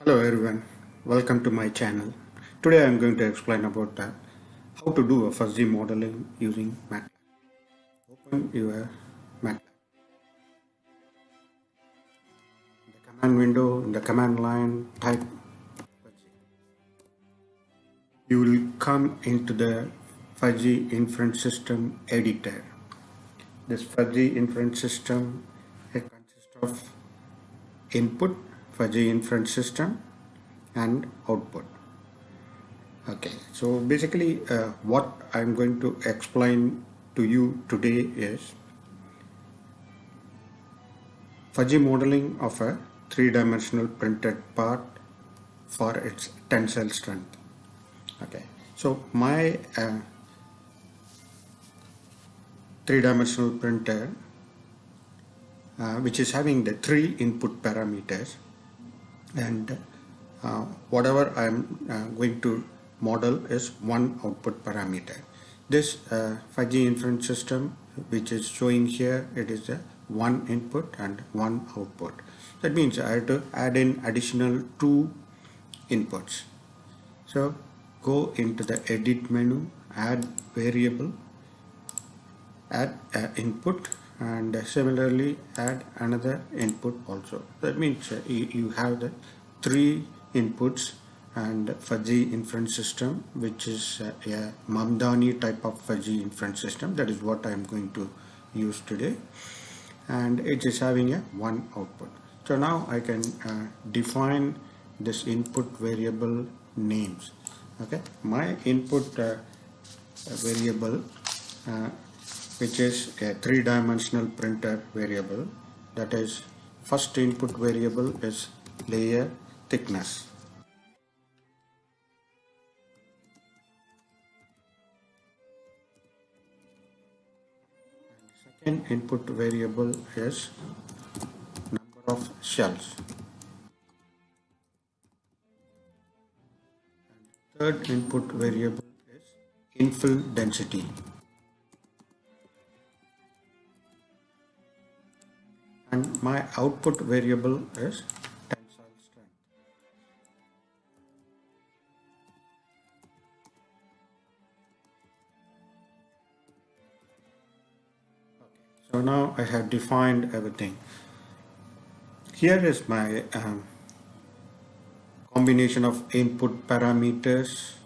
Hello everyone, welcome to my channel. Today I am going to explain about how to do a fuzzy modeling using Matlab. Open your Matlab. In the command window, in the command line, type fuzzy. You will come into the fuzzy inference system editor. This fuzzy inference system consists of input, fuzzy inference system, and output. Okay, so basically what I'm going to explain to you today is fuzzy modeling of a three-dimensional printed part for its tensile strength. Okay, so my three-dimensional printer which is having the three input parameters, and whatever I'm going to model is one output parameter. This fuzzy inference system which is showing here, it is a one input and one output. That means I have to add in additional two inputs. So go into the edit menu, add variable, add input, and similarly add another input also. That means you have the three inputs and fuzzy inference system, which is a Mamdani type of fuzzy inference system. That is what I am going to use today, and it is having a one output. So now I can define this input variable names. Okay, my input variable which is a three-dimensional printer variable, that is first input variable is layer thickness. And second input variable is number of shells. And third input variable is infill density. And my output variable is tensile strength. Okay. So now I have defined everything. Here is my combination of input parameters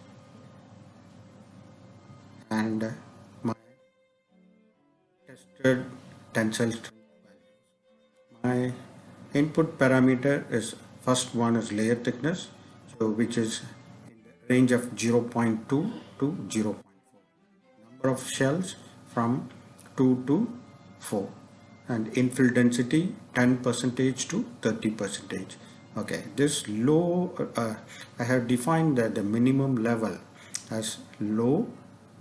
and my tested tensile strength. My input parameter is, first one is layer thickness, so which is in the range of 0.2 to 0.4. Number of shells from 2 to 4, and infill density 10% to 30%. Okay, this low I have defined the minimum level as low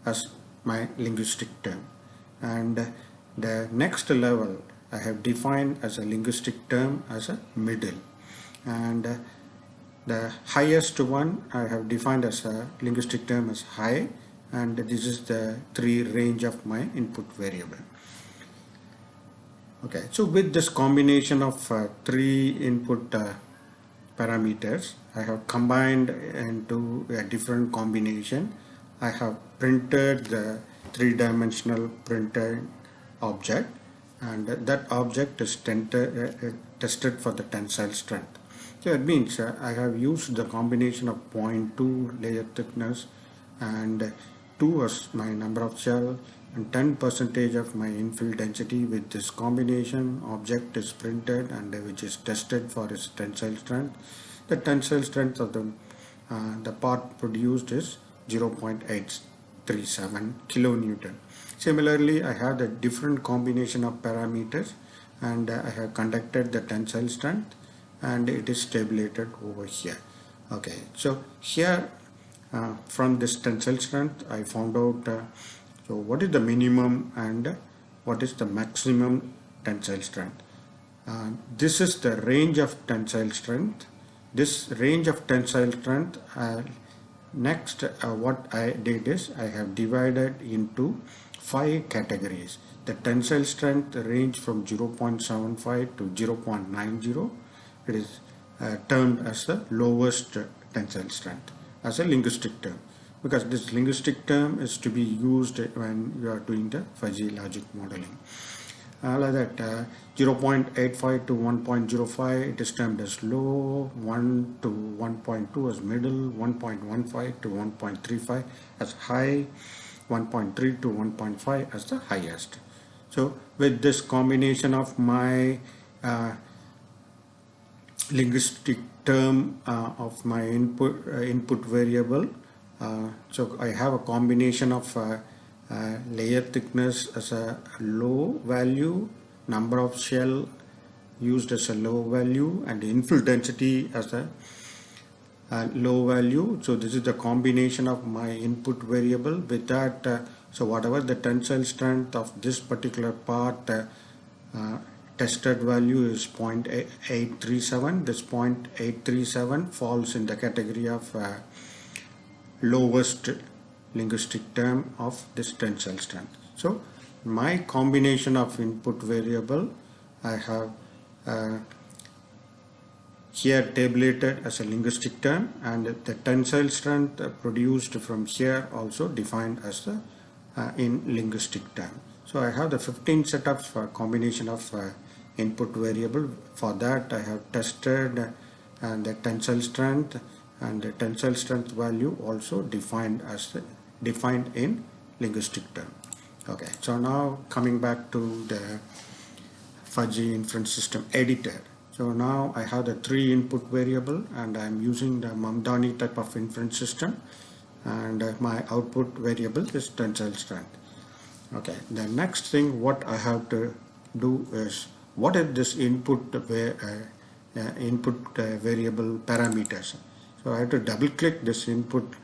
as my linguistic term, and the next level I have defined as a linguistic term as a middle, and the highest one I have defined as a linguistic term as high, and this is the three range of my input variable. Okay, so with this combination of three input parameters, I have combined into a different combination. I have printed the three-dimensional printed object, and that object is tested for the tensile strength. So it means I have used the combination of 0.2 layer thickness and 2 as my number of shell and 10% of my infill density. With this combination, object is printed and which is tested for its tensile strength. The tensile strength of the part produced is 0.837 kilonewton. Similarly, I have the different combination of parameters, and I have conducted the tensile strength, and it is tabulated over here. Okay, so here from this tensile strength I found out so what is the minimum and what is the maximum tensile strength. This is the range of tensile strength. This range of tensile strength, next what I did is I have divided into 5 categories. The tensile strength range from 0.75 to 0.90. It is termed as the lowest tensile strength as a linguistic term, because this linguistic term is to be used when you are doing the fuzzy logic modeling. Like that, 0.85 to 1.05 it is termed as low, 1 to 1.2 as middle, 1.15 to 1.35 as high, 1.3 to 1.5 as the highest. So with this combination of my linguistic term of my input variable, so I have a combination of layer thickness as a low value, number of shell used as a low value, and infill density as a low value. So this is the combination of my input variable. With that, so whatever the tensile strength of this particular part, tested value is 0.837. This 0.837 falls in the category of lowest linguistic term of this tensile strength. So my combination of input variable I have here tabulated as a linguistic term, and the tensile strength produced from here also defined as the in linguistic term. So I have the 15 set of combination of input variable. For that I have tested the tensile strength, and the tensile strength value also defined as defined in linguistic term. Okay, so now coming back to the fuzzy inference system editor. So now I have the 3 input variable, and I am using the Mamdani type of inference system, and my output variable is tensile strength. Okay, the next thing what I have to do is, what is this input variable parameters? So I have to double click this input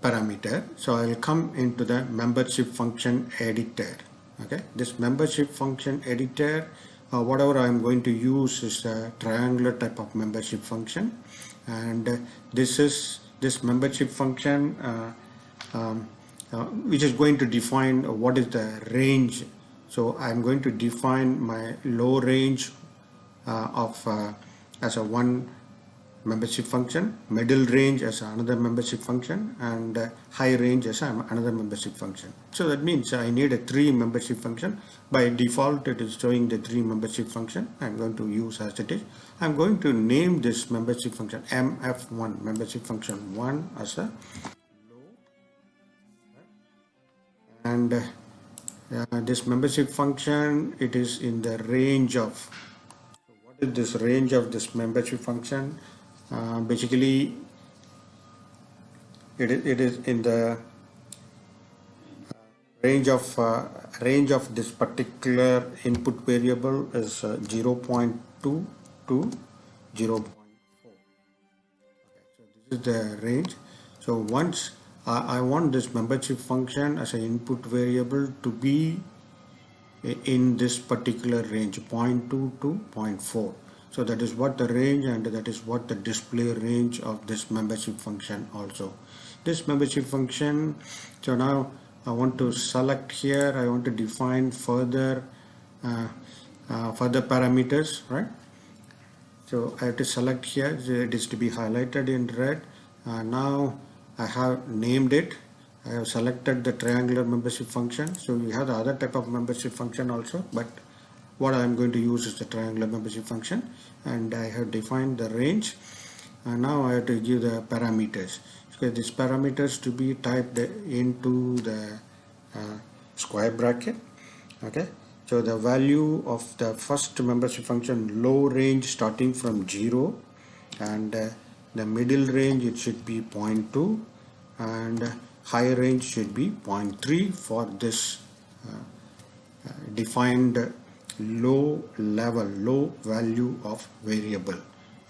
parameter. So I will come into the membership function editor. Okay, this membership function editor, whatever I am going to use is a triangular type of membership function, and this membership function which is going to define what is the range. So I am going to define my low range as a one membership function, middle range as another membership function, and high range as another membership function. So that means I need a 3 membership function. By default it is showing the 3 membership function. I'm going to use as it is. I'm going to name this membership function MF1, membership function 1 as a low, and this membership function, it is in the range of, so what is this range of this membership function? Basically it is in the range of this particular input variable is 0.2 to 0.4. Okay, so this is the range. So once I want this membership function as an input variable to be in this particular range, 0.2 to 0.4. So that is what the range, and that is what the display range of this membership function also. This membership function, so now I want to select here, I want to define further parameters, right? So I have to select here, it is to be highlighted in red. Now I have named it. I have selected the triangular membership function. So we have the other type of membership function also, but what I am going to use is the triangular membership function, and I have defined the range. And now I have to give the parameters. So these parameters to be typed into the square bracket. Okay, so the value of the first membership function, low range starting from 0, and the middle range it should be 0.2, and high range should be 0.3 for this defined low value of variable.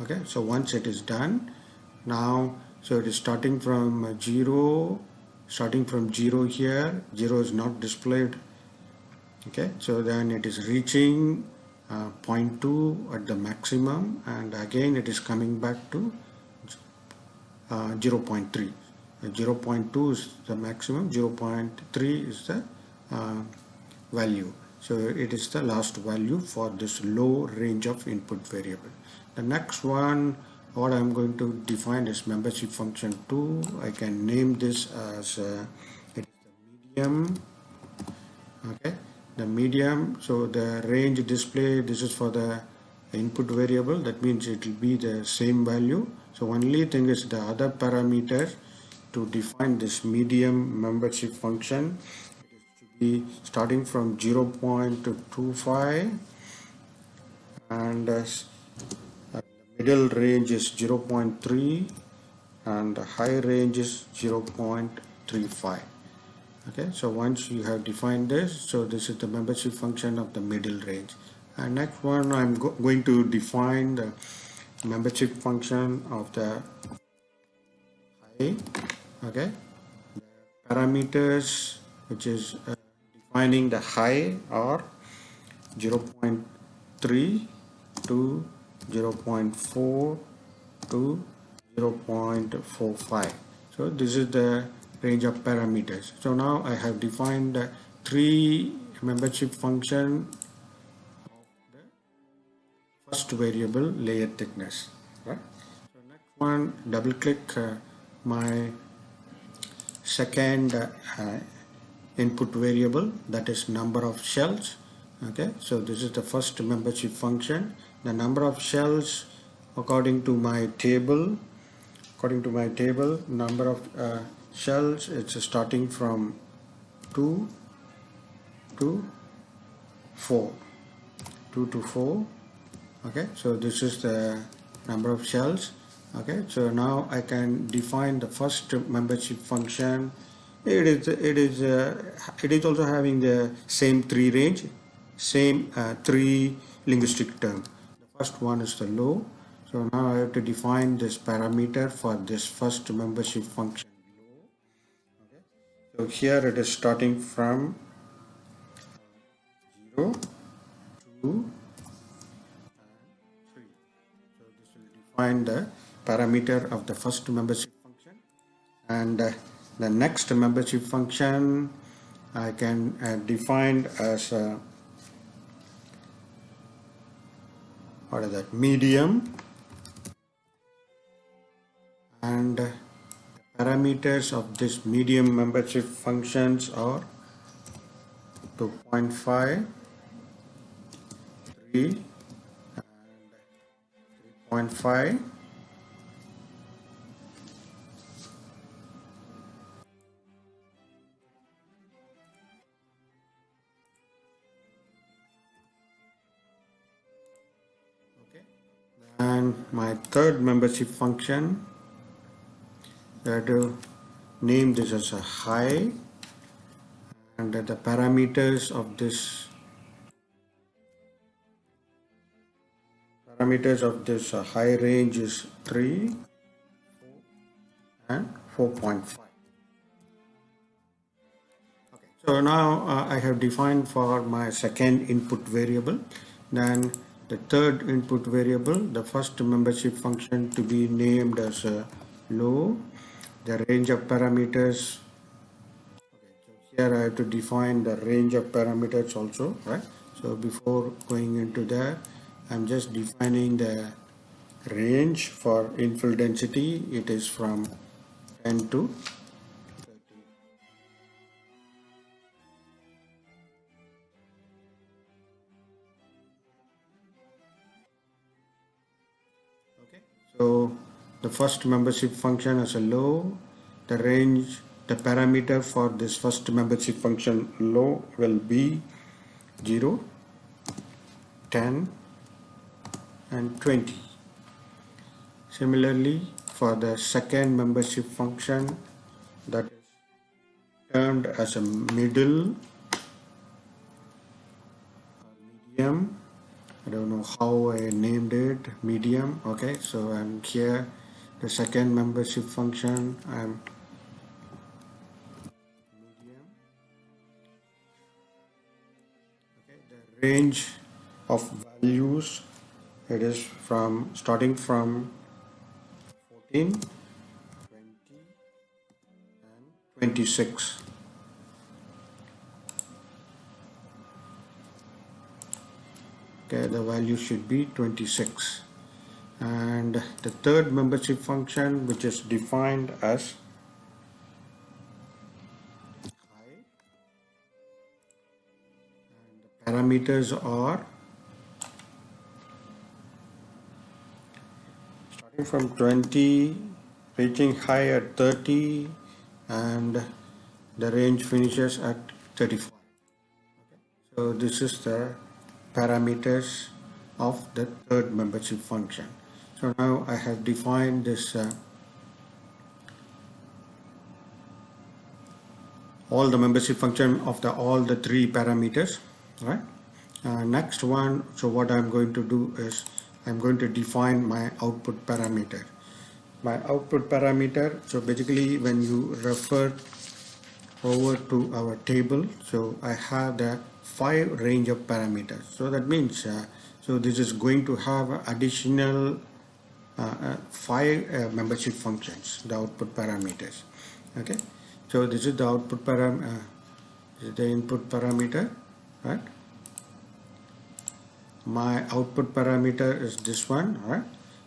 Okay, so once it is done, now so it is starting from 0 here. 0 is not displayed. Okay, so then it is reaching 0.2 at the maximum, and again it is coming back to 0.3. 0.2 is the maximum, 0.3 is the value. So it is the last value for this low range of input variable. The next one, what I'm going to define is membership function 2. I can name this as it is the medium. Okay, the medium. So the range display, this is for the input variable, that means it will be the same value. So only thing is the other parameter to define this medium membership function, it is to be starting from 0.25 and the middle range is 0.3 and the high range is 0.35. Okay, so once you have defined this, so this is the membership function of the middle range. And next one, I'm going to define the membership function of the high. Okay, the parameters which is defining the high are 0.3 to 0.4 to 0.45. So this is the range of parameters. So now I have defined the 3 membership function of the first variable layer thickness. Right. So next one, double click my second input variable, that is number of shells. Okay, so this is the first membership function. The number of shells according to my table, number of shells, it's starting from 2 to 4. Okay, so this is the number of shells. Okay, so now I can define the first membership function. It is also having the same 3 range, same 3 linguistic term. The first one is the low. So now I have to define this parameter for this first membership function low. Okay. So here it is starting from 0, 2, and 3. So this will define the parameter of the first membership function. And the next membership function I can define as what is that, medium, and the parameters of this medium membership functions are 2.5, 3 and 3.5. Okay, and my third membership function, I have to name this as a high, and the parameters of this high range is 3, 4 and 4.5. Okay, so now I have defined for my second input variable. Then the third input variable, the first membership function to be named as low. The range of parameters. Okay, so here I have to define the range of parameters also, right? So before going into that, I'm just defining the range for infill density. It is from 10 to 30. Okay, so the first membership function as a low, the range, the parameter for this first membership function low will be 0, 10 and 20. Similarly, for the second membership function, that is termed as a middle or medium. I don't know how I named it, medium. Okay, so I'm here, the second membership function, I'm medium. Okay, the range of values, it is from starting from 14, 20 and 26. Okay, the value should be 26. And the third membership function, which is defined as height, and the parameters are starting from 20, reaching high at 30, and the range finishes at 35. Okay. So this is the parameters of the third membership function. So now I have defined this all the membership function of all the three parameters, right? Next one, so what I'm going to do is I'm going to define my output parameter. My output parameter, so basically when you refer over to our table, so I have the 5 range of parameters. So that means so this is going to have additional 5 membership functions, the output parameters. Okay, so this is the output parameter, this is the input parameter, right? My output parameter is this one, right?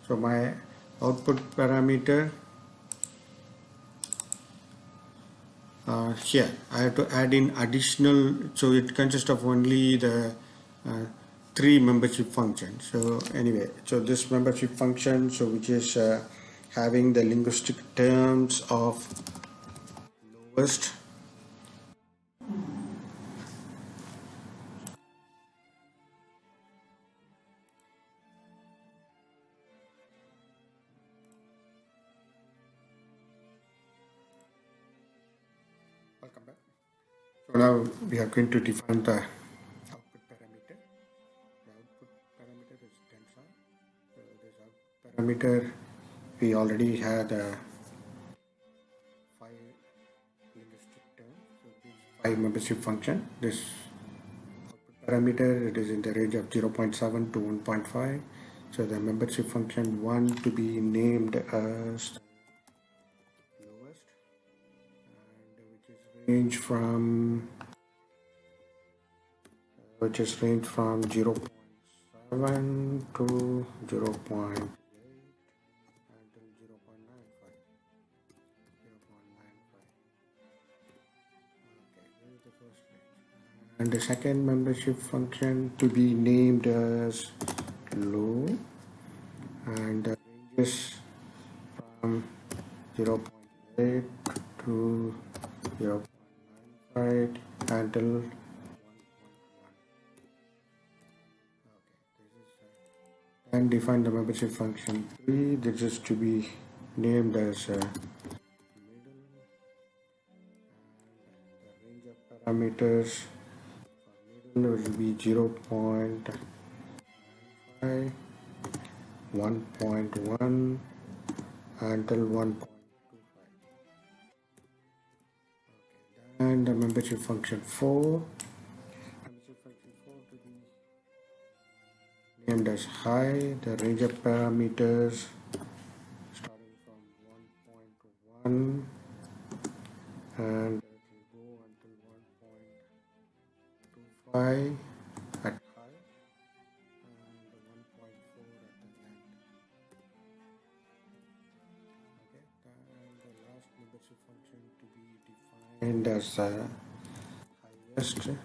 So my output parameter here I have to add in additional, so it consists of only the 3 membership functions. So anyway, so this membership function, so which is having the linguistic terms of lowest, welcome back. So now we are going to define the output parameter. The output parameter is tensor. So this output parameter, we already had 5 linguistic terms. So these 5 membership function. This output parameter, it is in the range of 0.7 to 1.5. So the membership function 1 to be named as lowest, and which is range from 0.7 to 0.8 until 0.95. Okay, this is the first range. And the second membership function to be named as low, and the ranges from 0.8 to 0.95 until 1.1. And define the membership function 3. This is to be named as middle, and the range of parameters for middle will be 0.95, 1.1 until 1.25. And the membership function 4. Named as high, the range of parameters starting from 1.1 and it will go until 1.25 at high and 1.4 at the end. Okay, and the last membership function to be defined as highest, and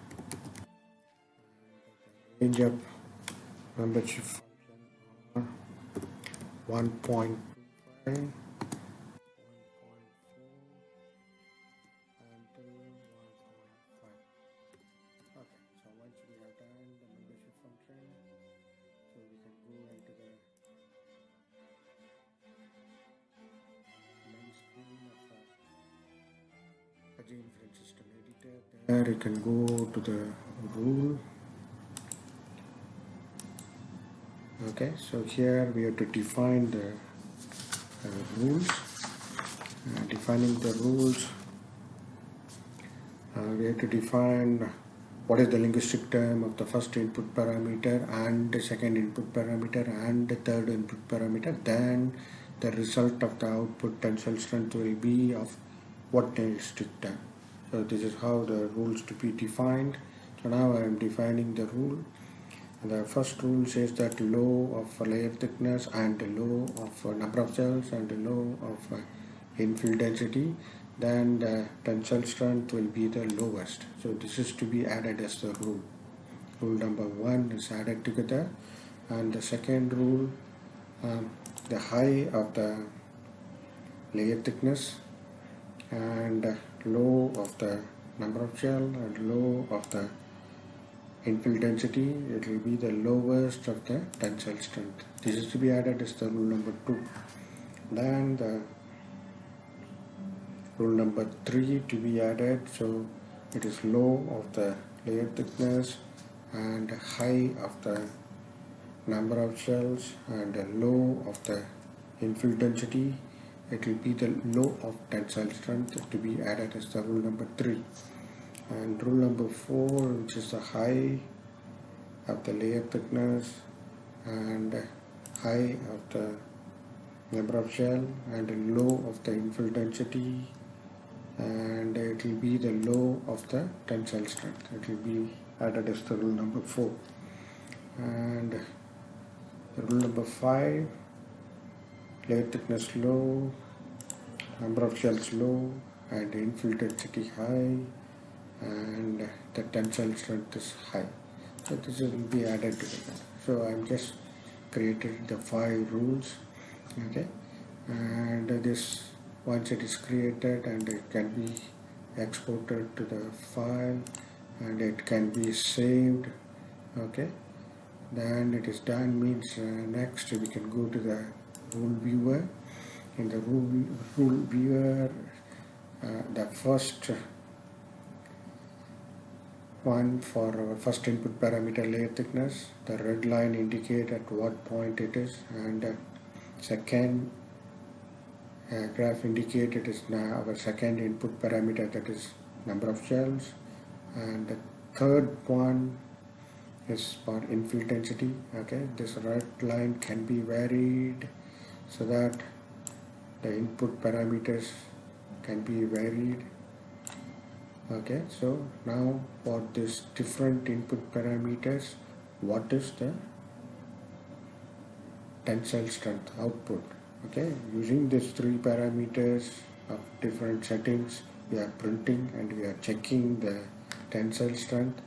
the range of membership function are 1.25, 1.4 until 1.5. Okay, so once we have done the membership function, so we can go into the main screen of Fuzzy Inference System Editor. There you can go to the rule. Okay, so here we have to define the rules. Defining the rules, we have to define what is the linguistic term of the first input parameter and the second input parameter and the third input parameter. Then the result of the output tensile strength will be of what linguistic term. So this is how the rules to be defined. So now I am defining the rule. The first rule says that low of layer thickness and low of number of cells and low of infill density, then the tensile strength will be the lowest. So this is to be added as the rule. Rule number 1 is added together, and the second rule, the high of the layer thickness and low of the number of shell and low of the infill density, it will be the lowest of the tensile strength. This is to be added as the rule number 2. Then the rule number 3 to be added, so it is low of the layer thickness and high of the number of shells and low of the infill density. It will be the low of tensile strength to be added as the rule number 3. And rule number 4, which is the high of the layer thickness and high of the number of shell and low of the infill density, and it will be the low of the tensile strength. It will be added as the rule number 4. And the rule number 5, layer thickness low, number of shells low, and infill density high, and the tensile strength is high. So this will be added together. So I'm just created the 5 rules, okay, and this, once it is created, and it can be exported to the file and it can be saved, okay. Then it is done means next we can go to the rule viewer. In the rule viewer, the first one for our first input parameter layer thickness, the red line indicate at what point it is, and second graph indicate it is now our second input parameter, that is number of shells, and the third one is for infill density, okay. This red line can be varied so that the input parameters can be varied, okay. So now for this different input parameters, what is the tensile strength output, okay. Using these 3 parameters of different settings, we are printing and we are checking the tensile strength,